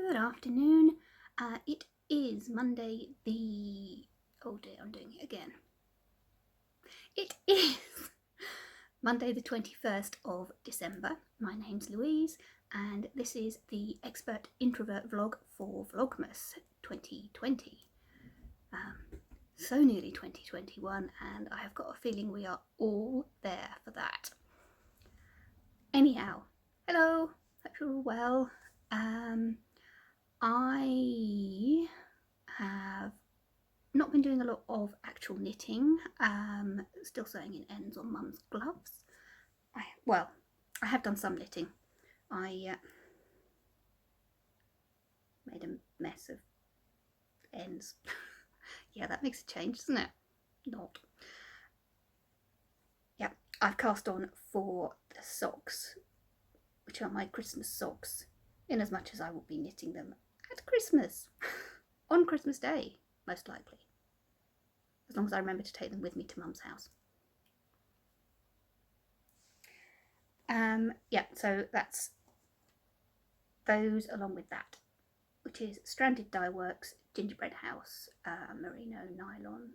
Good afternoon. It is Monday the... oh dear, I'm doing it again. It is Monday the 21st of December. My name's Louise and this is the Expert Introvert vlog for Vlogmas 2020. So nearly 2021 and I have got a feeling we are all there for that. Anyhow, hello, hope you're all well. I have not been doing a lot of actual knitting, still sewing in ends on Mum's gloves. I have done some knitting. I made a mess of ends. Yeah, that makes a change, doesn't it? Not. Yeah, I've cast on for the socks, which are my Christmas socks, in as much as I will be knitting them at Christmas, on Christmas Day, most likely, as long as I remember to take them with me to Mum's house. Yeah, so that's those along with that, which is Stranded Dye Works, Gingerbread House, Merino Nylon,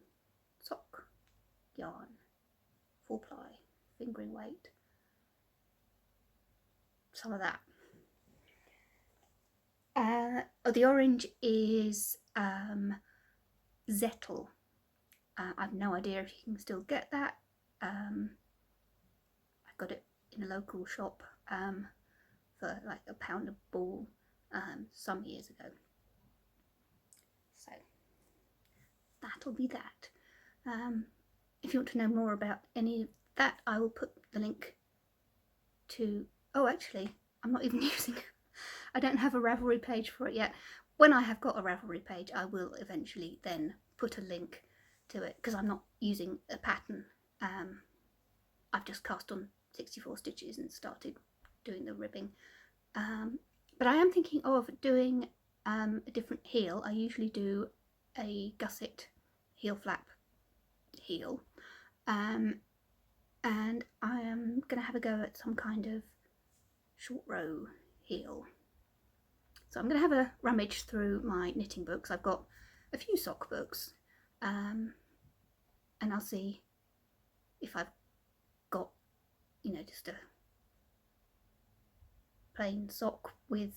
Sock, Yarn, 4-ply, fingering weight, some of that. The orange is Zettel. I've no idea if you can still get that. I got it in a local shop for like £1 a ball some years ago. So that'll be that. If you want to know more about any of that, I will put the link to... oh, actually, I'm not even using... I don't have a Ravelry page for it yet. When I have got a Ravelry page, I will eventually then put a link to it, because I'm not using a pattern. I've just cast on 64 stitches and started doing the ribbing. But I am thinking of doing a different heel. I usually do a gusset heel flap heel. And I am going to have a go at some kind of short row heel. So I'm going to have a rummage through my knitting books. I've got a few sock books, and I'll see if I've got, you know, just a plain sock with,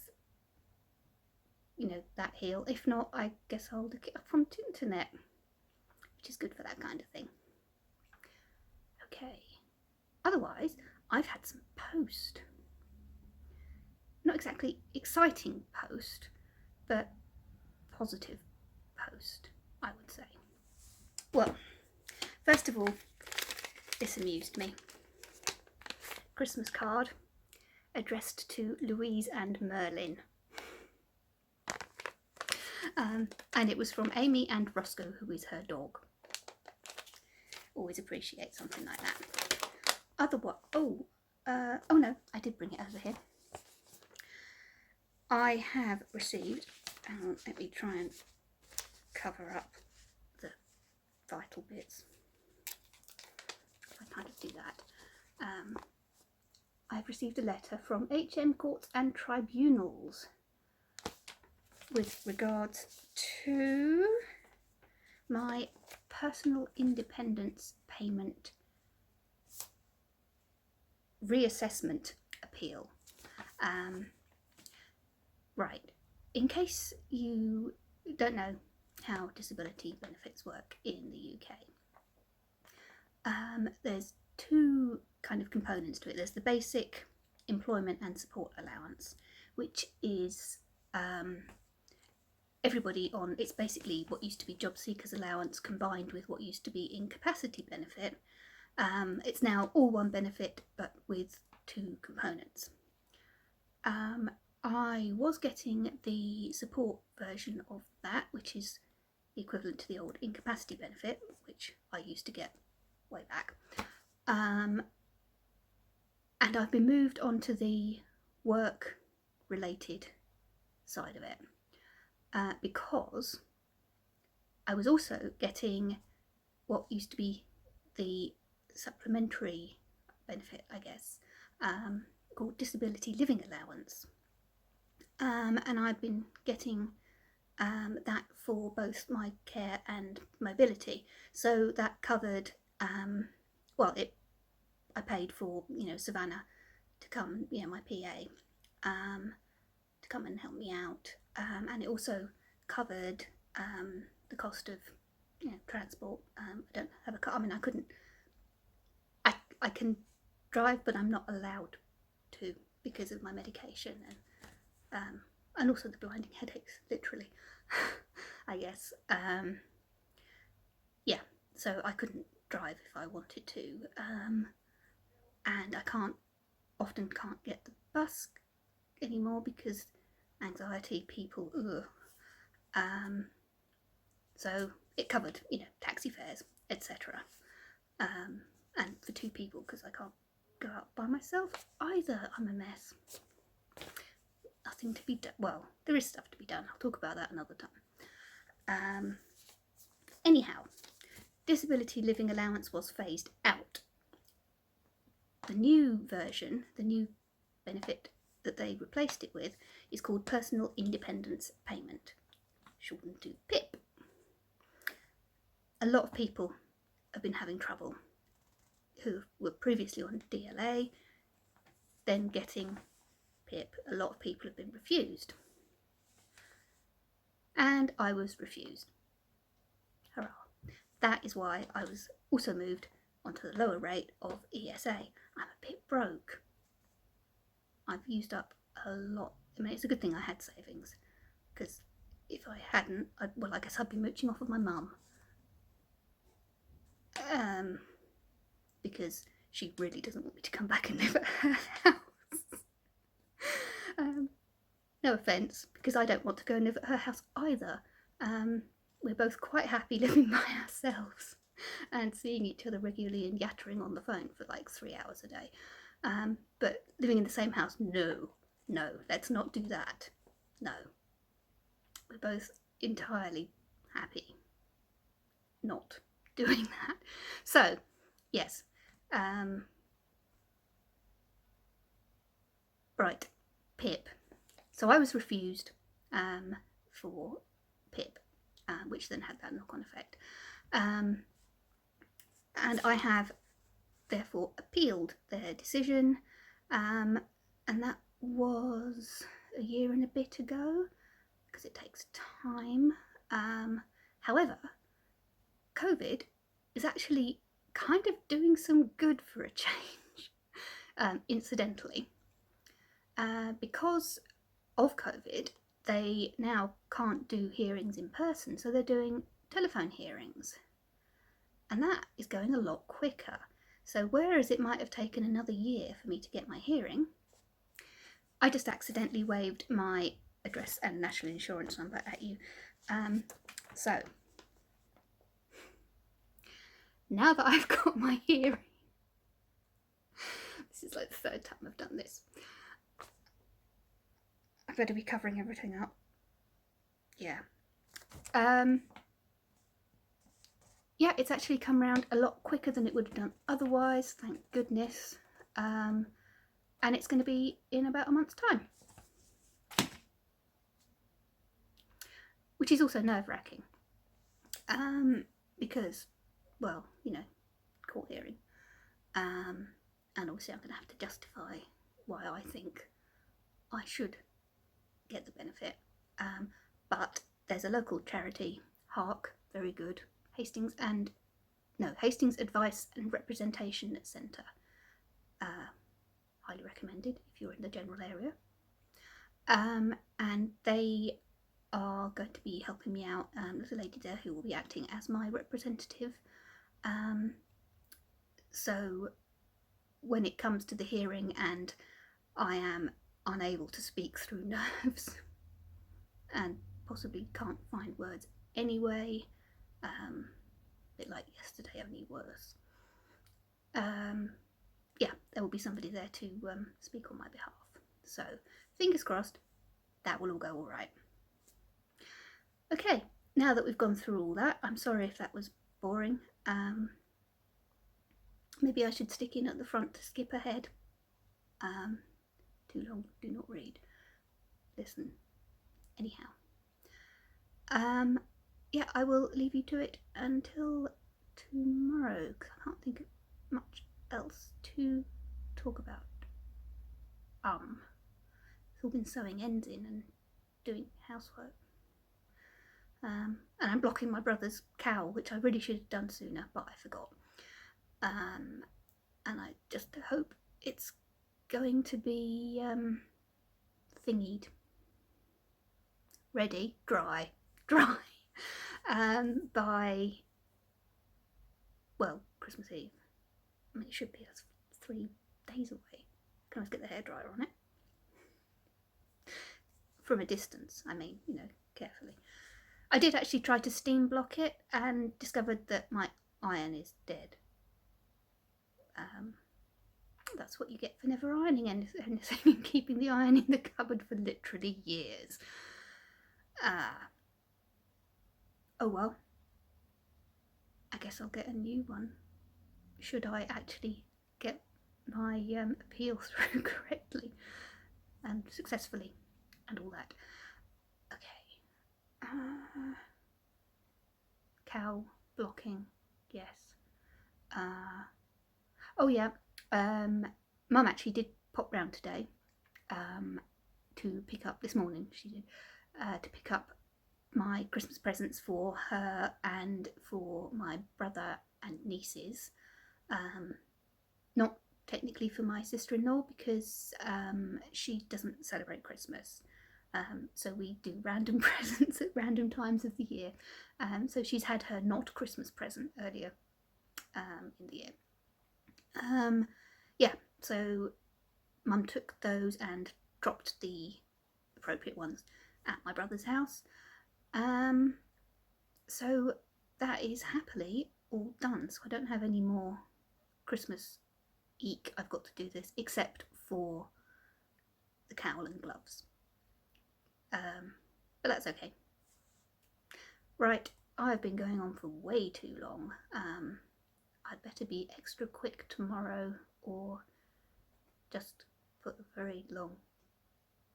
you know, that heel. If not, I guess I'll look it up on the internet, which is good for that kind of thing. Okay, otherwise I've had some post. Not exactly exciting post, but positive post, I would say. Well, first of all, this amused me. Christmas card addressed to Louise and Merlin. And it was from Amy and Roscoe, who is her dog. Always appreciate something like that. Otherwise, oh no, I did bring it over here. I have received, let me try and cover up the vital bits. I kind of do that. I've received a letter from HM Courts and Tribunals with regards to my personal independence payment reassessment appeal. Right, in case you don't know how disability benefits work in the UK, there's two kind of components to it. There's the basic employment and support allowance, which is everybody on, it's basically what used to be job seekers allowance combined with what used to be incapacity benefit. It's now all one benefit but with two components. I was getting the support version of that, which is the equivalent to the old incapacity benefit, which I used to get way back. And I've been moved onto the work related side of it because I was also getting what used to be the supplementary benefit, I guess, called disability living allowance. and I've been getting that for both my care and mobility. So that covered, well, I paid for, Savannah to come, my PA, to come and help me out, and it also covered the cost of, transport. I don't have a car. I mean, I can drive, but I'm not allowed to because of my medication and also the blinding headaches, literally. I guess. Yeah, so I couldn't drive if I wanted to, and I often can't get the bus anymore because anxiety, people, so it covered, taxi fares, etc. And for two people, because I can't go out by myself either. I'm a mess. Nothing to be done. Well, there is stuff to be done. I'll talk about that another time. Anyhow, disability living allowance was phased out. The new version, the new benefit that they replaced it with, is called Personal Independence Payment, shortened to PIP. A lot of people have been having trouble who were previously on DLA, then getting PIP. A lot of people have been refused. And I was refused. Hurrah. That is why I was also moved onto the lower rate of ESA. I'm a bit broke. I've used up a lot. I mean, it's a good thing I had savings, because if I hadn't, I guess I'd be mooching off of my mum. Because she really doesn't want me to come back and live at her house. No offence, because I don't want to go and live at her house either. We're both quite happy living by ourselves and seeing each other regularly and yattering on the phone for like 3 hours a day. But living in the same house, no, let's not do that. No. We're both entirely happy not doing that. So, yes. Right, PIP. So I was refused for PIP, which then had that knock-on effect. And I have therefore appealed their decision, and that was a year and a bit ago, because it takes time. However, COVID is actually kind of doing some good for a change, incidentally. Because of COVID, they now can't do hearings in person, so they're doing telephone hearings. And that is going a lot quicker. So whereas it might have taken another year for me to get my hearing, I just accidentally waved my address and national insurance number at you. So now that I've got my hearing, this is like the third time I've done this. I better be covering everything up. Yeah. Yeah, it's actually come round a lot quicker than it would have done otherwise, thank goodness. And it's going to be in about a month's time. Which is also nerve-wracking. Because, well, court hearing. And obviously I'm going to have to justify why I think I should get the benefit. But there's a local charity, Hark, very good, Hastings Advice and Representation Centre. Highly recommended if you're in the general area. And they are going to be helping me out. There's a lady there who will be acting as my representative. So when it comes to the hearing and I am unable to speak through nerves and possibly can't find words anyway, a bit like yesterday, only worse. Yeah, there will be somebody there to speak on my behalf. So fingers crossed, that will all go all right. Okay, now that we've gone through all that, I'm sorry if that was boring. Maybe I should stick in at the front to skip ahead. Too long, do not read. listen. Anyhow, yeah, I will leave you to it until tomorrow because I can't think of much else to talk about. It's all been sewing ends in and doing housework. And I'm blocking my brother's cow, which I really should have done sooner, but I forgot. And I just hope it's going to be thingied, ready, dry, by, well, Christmas Eve. I mean, it should be, that's 3 days away. Can always get the hairdryer on it. From a distance, I mean, you know, carefully. I did actually try to steam block it and discovered that my iron is dead. That's what you get for never ironing anything and keeping the iron in the cupboard for literally years. Oh well. I guess I'll get a new one. Should I actually get my appeal through correctly and successfully and all that. Okay. Cow blocking, yes. Oh yeah. Mum actually did pop round today to pick up, this morning she did, to pick up my Christmas presents for her and for my brother and nieces. Not technically for my sister-in-law because she doesn't celebrate Christmas. So we do random presents at random times of the year. So she's had her not Christmas present earlier in the year. Yeah, so Mum took those and dropped the appropriate ones at my brother's house. So that is happily all done. So I don't have any more Christmas eek I've got to do this except for the cowl and gloves. But that's okay. Right, I've been going on for way too long. I'd better be extra quick tomorrow or just put a very long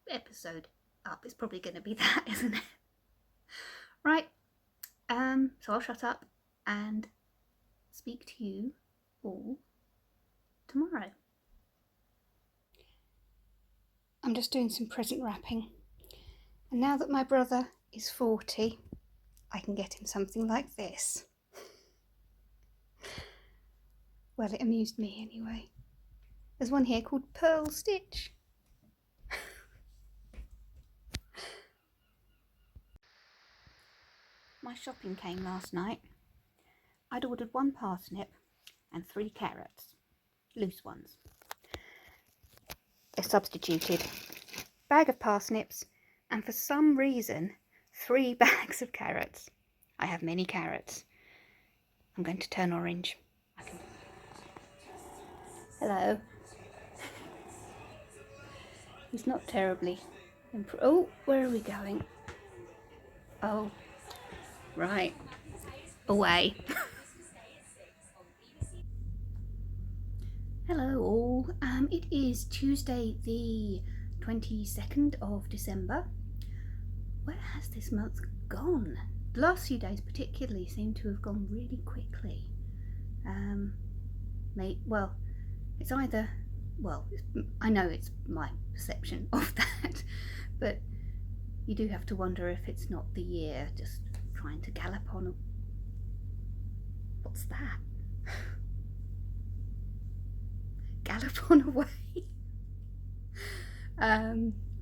episode up. It's probably going to be that, isn't it? Right, so I'll shut up and speak to you all tomorrow. I'm just doing some present wrapping, and now that my brother is 40, I can get him something like this. Well, it amused me anyway. There's one here called Pearl Stitch. My shopping came last night. I'd ordered 1 parsnip and 3 carrots, loose ones. They're substituted. Bag of parsnips and for some reason 3 bags of carrots. I have many carrots. I'm going to turn orange. Hello. He's not terribly oh, where are we going? Oh, right. Away. Hello all. It is Tuesday the 22nd of December. Where has this month gone? The last few days particularly seem to have gone really quickly. Well, it's either, well, I know it's my perception of that, but you do have to wonder if it's not the year just trying to gallop on. What's that? Gallop on away.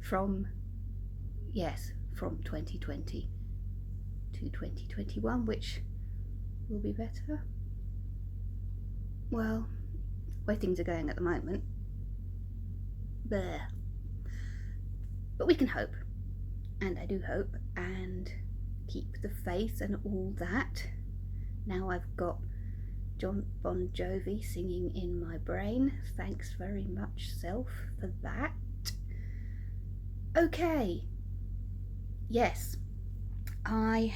From 2020 to 2021, which will be better. Well, where things are going at the moment. Bleh. But we can hope, and I do hope, and keep the faith and all that. Now I've got John Bon Jovi singing in my brain. Thanks very much, self, for that. Okay. Yes, I'm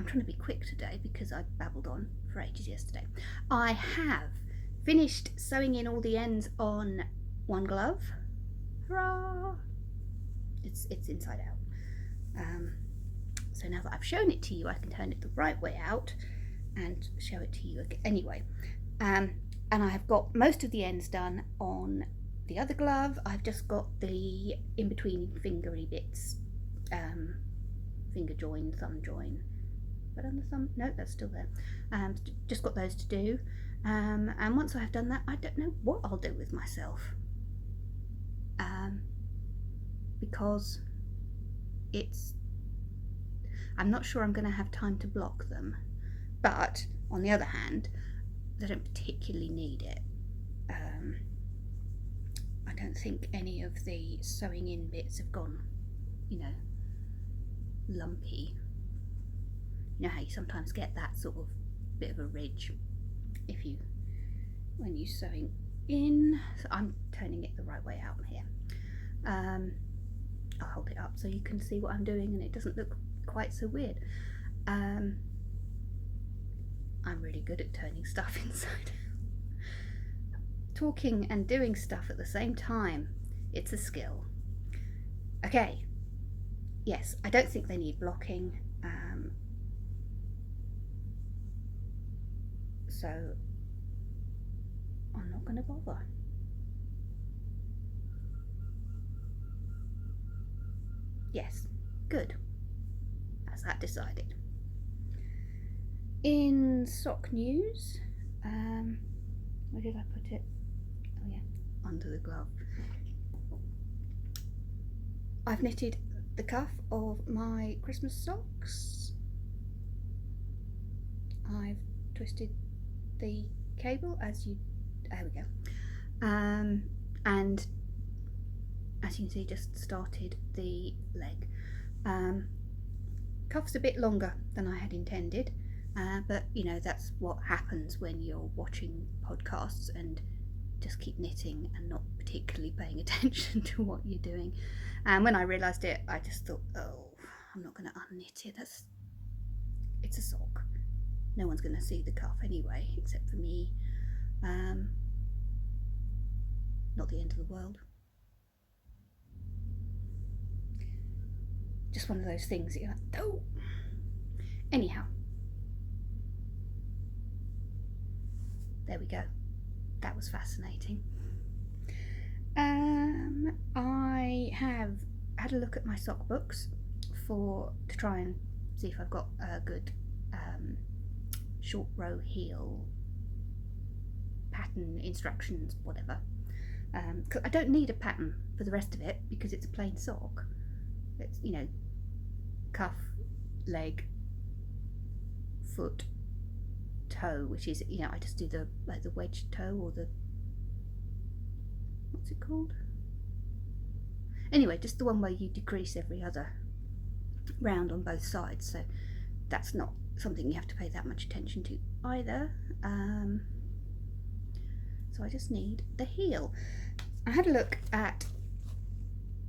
trying to be quick today because I babbled on for ages yesterday. I have finished sewing in all the ends on one glove. Hurrah! It's inside out. So now that I've shown it to you, I can turn it the right way out and show it to you again. Anyway, and I have got most of the ends done on the other glove. I've just got the in-between fingery bits, finger join, thumb join. But on the thumb, no, that's still there. Just got those to do. And once I've done that, I don't know what I'll do with myself. Because I'm not sure I'm going to have time to block them. But on the other hand, they don't particularly need it. I don't think any of the sewing in bits have gone, lumpy. You know how you sometimes get that sort of bit of a ridge when you're sewing in. So I'm turning it the right way out here. I'll hold it up so you can see what I'm doing and it doesn't look quite so weird. I'm really good at turning stuff inside out. Talking and doing stuff at the same time, it's a skill. Okay, yes, I don't think they need blocking, so I'm not going to bother. Yes, good. That's that decided. In sock news, where did I put it? Oh yeah, under the glove. I've knitted the cuff of my Christmas socks. I've twisted the cable there we go. And as you can see, just started the leg. Cuff's a bit longer than I had intended, but that's what happens when you're watching podcasts and just keep knitting and not particularly paying attention to what you're doing. And when I realised it, I just thought, oh, I'm not going to unknit it. It's a sock. No one's going to see the cuff anyway, except for me. Not the end of the world. Just one of those things that you're like, oh. Anyhow, there we go. That was fascinating. I have had a look at my sock books to try and see if I've got a good short row heel pattern, instructions, whatever. 'Cause I don't need a pattern for the rest of it because it's a plain sock. It's cuff, leg, foot, toe, which is I just do the wedge toe or the, what's it called? Anyway, just the one where you decrease every other round on both sides. So that's not something you have to pay that much attention to either. So I just need the heel. I had a look at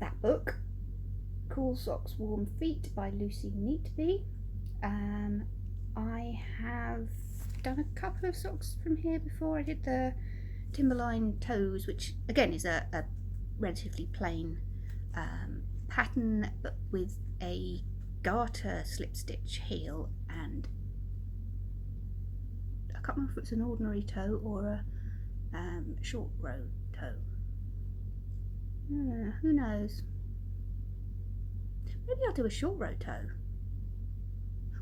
that book, Cool Socks, Warm Feet by Lucy Neatby. I have done a couple of socks from here before. I did the Timberline toes, which again is a relatively plain pattern, but with a garter slip stitch heel, and I can't remember if it's an ordinary toe or a short row toe. Who knows? Maybe I'll do a short row toe.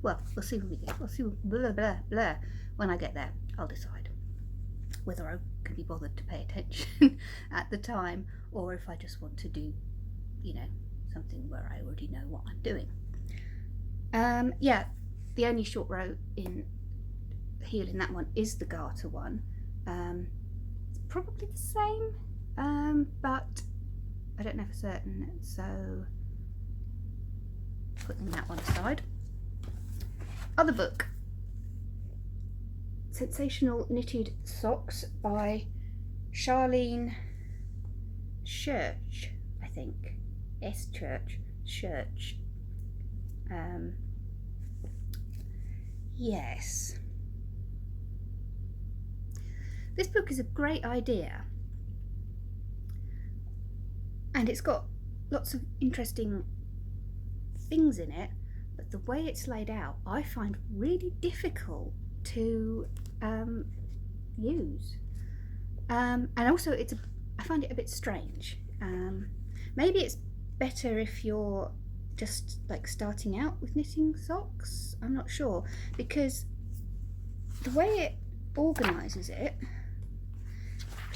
Well, we'll see when we get. We'll see when I get there. I'll decide whether I can be bothered to pay attention at the time, or if I just want to do, something where I already know what I'm doing. Yeah, the only short row in heel in that one is the garter one. It's probably the same, but I don't know for certain. So putting that one aside. Other book, Sensational Knitted Socks by Charlene Schurch, I think. Schurch. Yes. This book is a great idea, and it's got lots of interesting things in it, but the way it's laid out I find really difficult to use, and also I find it a bit strange. Maybe it's better if you're just like starting out with knitting socks, I'm not sure, because the way it organises it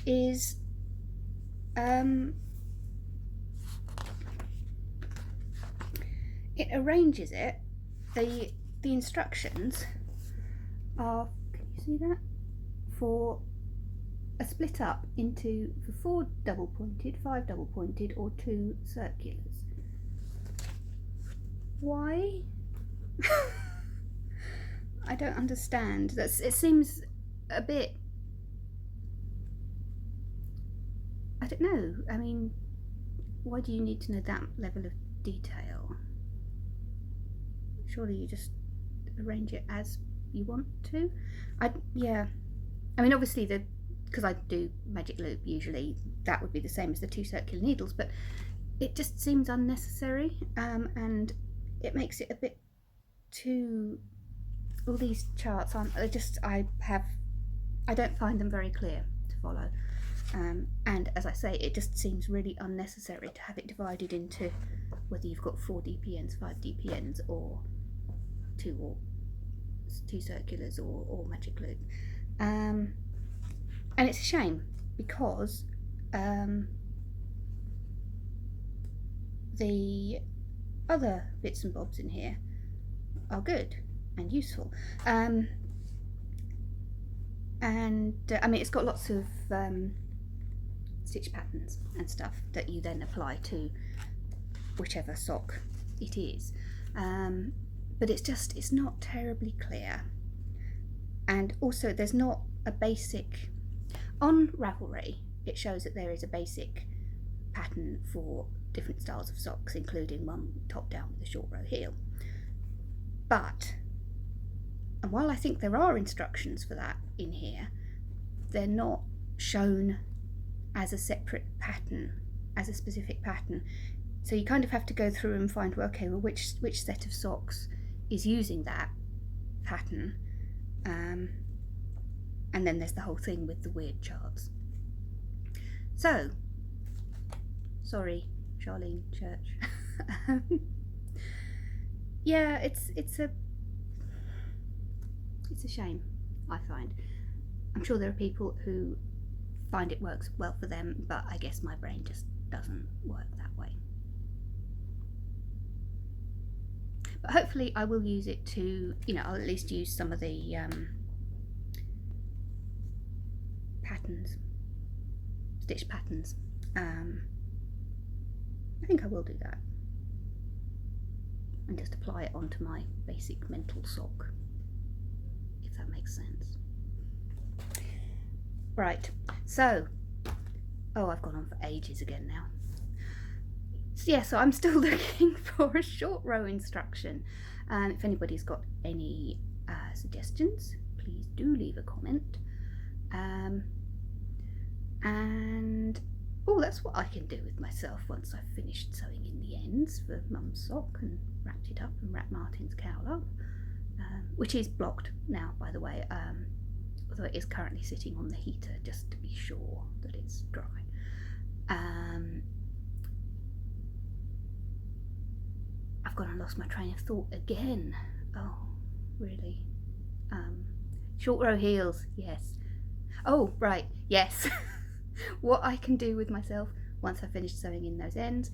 is it arranges it. The instructions are, can you see that, for a split up into 4 double pointed, 5 double pointed, or 2 circulars. Why? I don't understand. It seems a bit, I don't know. I mean, why do you need to know that level of detail? Surely you just arrange it as you want to. Yeah. I mean, obviously because I do magic loop usually, that would be the same as the 2 circular needles, but it just seems unnecessary, and it makes it a bit too. All these charts aren't. I don't find them very clear to follow, and as I say, it just seems really unnecessary to have it divided into whether you've got 4 DPNs, 5 DPNs, or 2 circulars, or magic loop. And it's a shame because the other bits and bobs in here are good and useful, and I mean, it's got lots of stitch patterns and stuff that you then apply to whichever sock it is, but it's not terribly clear. And also there's not a basic, on Ravelry it shows that there is a basic pattern for different styles of socks, including one top down with a short row heel. But, and while I think there are instructions for that in here, they're not shown as a separate pattern, as a specific pattern. So you kind of have to go through and find, well, okay, well, which set of socks is using that pattern, and then there's the whole thing with the weird charts. So, sorry, Charlene, Schurch. Yeah, it's a shame, I find. I'm sure there are people who find it works well for them, but I guess my brain just doesn't work that way. But hopefully I will use it to, I'll at least use some of the patterns, stitch patterns. I think I will do that, and just apply it onto my basic mental sock, if that makes sense. Right, so, I've gone on for ages again now. So yeah, so I'm still looking for a short row instruction. If anybody's got any suggestions, please do leave a comment. And that's what I can do with myself once I've finished sewing in the ends for Mum's sock and wrapped it up and wrapped Martin's cowl up, which is blocked now, by the way, although it is currently sitting on the heater just to be sure that it's dry. I've gone and lost my train of thought again. Oh, really? Short row heels, yes. Oh, right, yes. What I can do with myself once I've finished sewing in those ends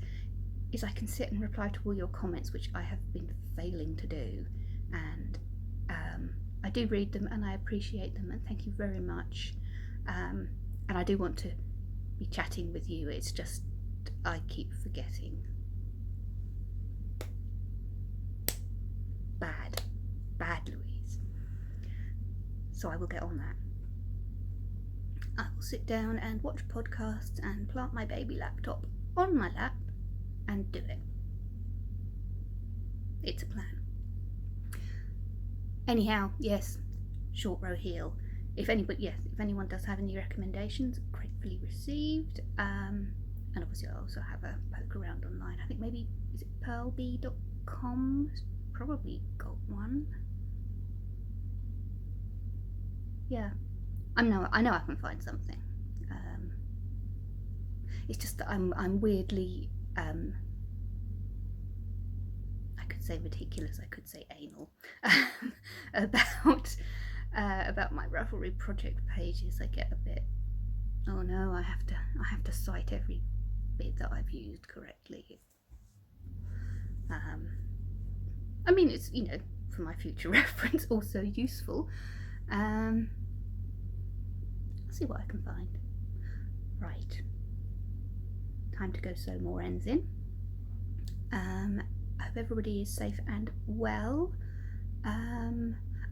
is I can sit and reply to all your comments, which I have been failing to do, and I do read them and I appreciate them, and thank you very much. And I do want to be chatting with you, it's just I keep forgetting. Bad Louise. So I will get on that. I will sit down and watch podcasts and plant my baby laptop on my lap and do it. It's a plan. Anyhow, yes, short row heel. If anyone does have any recommendations, gratefully received. And obviously I also have a poke around online think maybe, is it pearlbee.com? Probably got one. Yeah, I know I can find something. It's just that I'm weirdly, I could say meticulous, I could say anal, about my Ravelry project pages. I get a bit, oh no, I have to cite every bit that I've used correctly. I mean, it's, you know, for my future reference, also useful. I'll see what I can find. Right, time to go sew more ends in. I hope everybody is safe and well.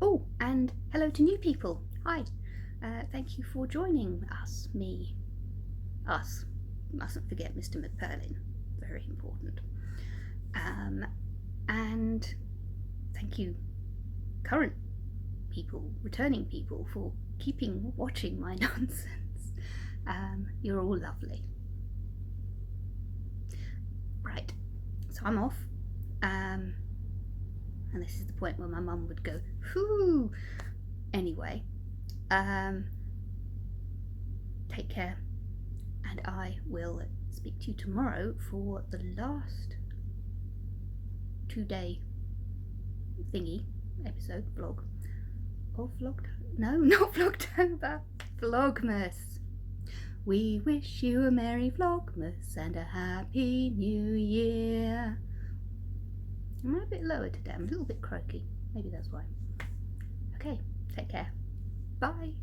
Oh, and hello to new people. Hi. Thank you for joining us. Us. Mustn't forget Mr. McPerlin. Very important. And thank you, current people, returning people, for watching my nonsense. You're all lovely. Right, so I'm off. And this is the point where my mum would go, whoo. Anyway, take care, and I will speak to you tomorrow for the last 2-day thingy episode vlog of no, not Vlogtober, Vlogmas. We wish you a Merry Vlogmas and a Happy New Year. I'm a bit lower today, I'm a little bit croaky, maybe that's why. Okay, take care, bye.